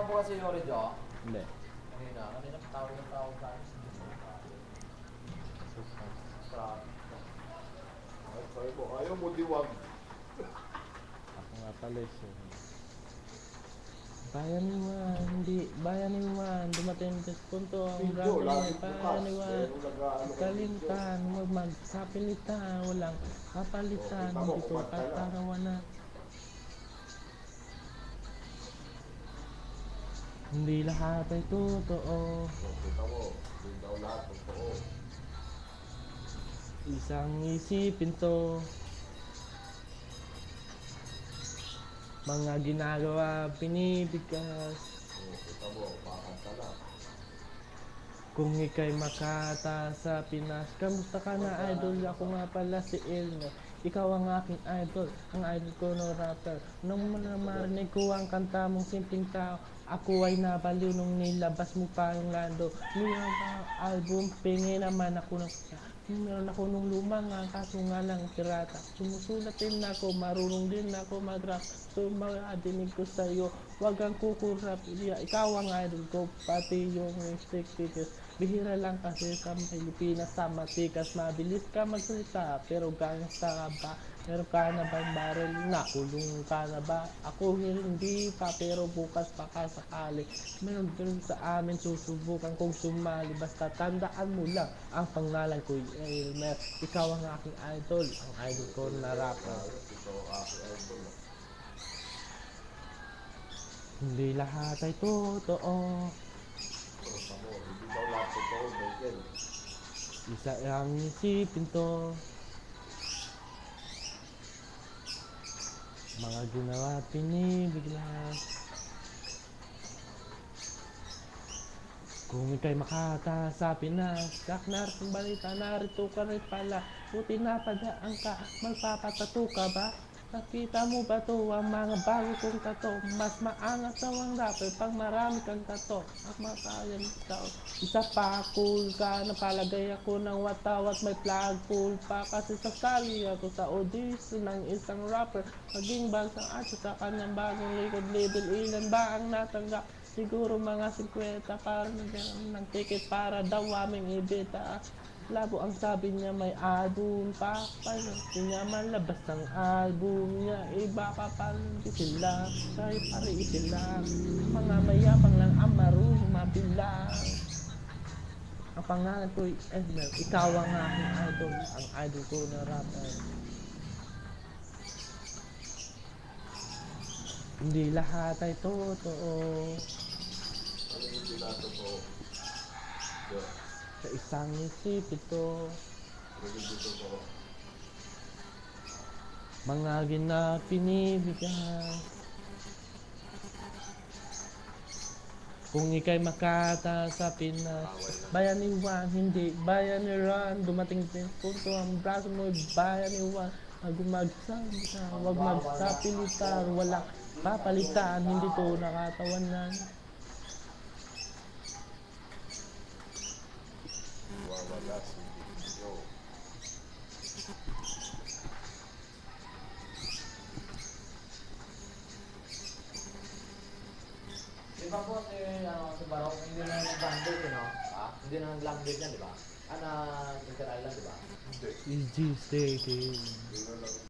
po kasi yung Ridjo? Hindi. Kanina tawag yung tawag tayo. Sabi mo, ayaw mo diwag. Ako nga pala siya. Bayaniwan, hindi. Bayaniwan, dumating sa punto ang Video, gagawin. lagi bukas. Bayaniwan, Meron nag-ano ka kalimtan, huwag magsapilitan, walang kapalitan, kita mo, hindi ko kumanta na. katarawanan. Hindi lahat ay totoo. Kita mo, hindi daw lahat totoo. Isang isipin to. Mga ginagawa, pinibigkas. Kita mo, makanta na. Kung ika'y makata sa Pinas, kamusta ka na idol? Ako nga pala si Elmer. Ikaw ang aking idol, ang idol ko no rapper. Nung marinig ko ang kanta mong simpleng tao, ako ay nabaliw nung nilabas mo pa yung lando. Mayroon pa album, pingi naman ako ng meron ako nung lumang kaso nga lang pirata. Sumusulat din ako, marunong din ako mag-rap. So madinig ko sa'yo, wag kang kukurap. Ikaw ang idol ko, pati yung stick tickets. Bihira lang kasi sa Pilipinas, sa matikas. Mabilis ka magsalita, pero gangsta ka ba? Meron ka na bang barrel? Nakulong ka na ba? Ako hindi pa, pero bukas baka sakali. Meron din sa amin, susubukan kong sumali. Basta tandaan mo lang, ang pangalan ko ay Elmer. Ikaw ang aking idol, ang idol ko na rapper. Ito ang aking idol. Hindi lahat ay totoo. Kita mo, hindi daw lahat totoo, Michael. Isa ang isipin to. Mga ginawa at pinibiglas. Kung ika'y makata sa Pinas, narito balita, narito ka rin pala. Buti napadaan ka, magpapatato ka ba? Nakita mo ba to ang mga bago kong tato? Mas maangas daw ang rapper pag marami kang tato. At masayang tao. Isa pa, cool ka, napalagay ako ng watawat, may flagpole pa. Kasi sasali ako sa audition ng isang rapper. Maging bansang at sa kanyang bagong record label. Ilan ba ang natanggap? Siguro mga 50 para nagkaroon ng ticket para daw aming ibita. Labo ang sabi niya may album pa. Hindi niya malabas ang album niya. Iba ka pa rin sila. Kaya pare sila. Mga mayabang lang ang marunong mabilang. Ang pangalan ko ay Elmer. Ikaw ang aking idol. Ang idol ko na rapper. Hindi lahat ay totoo. Ano yung hindi lahat totoo? Sa isang isip ito. Ano hindi totoo? Mga ginapinibigan. Kung ika'y makata sa Pinas, bayaniwan, hindi bayaniran. Dumating din punto ang braso mo, bayaniwan. Wag magsapilitan, wag magsapilitan, walang papalitan, hindi to nakatawanan. Wala si video. Di ba po si Barok, hindi na nag-landed, no? Hindi na nag-landed yan, di ba? Inter Island, di ba? Hindi. Easy staking. Hindi na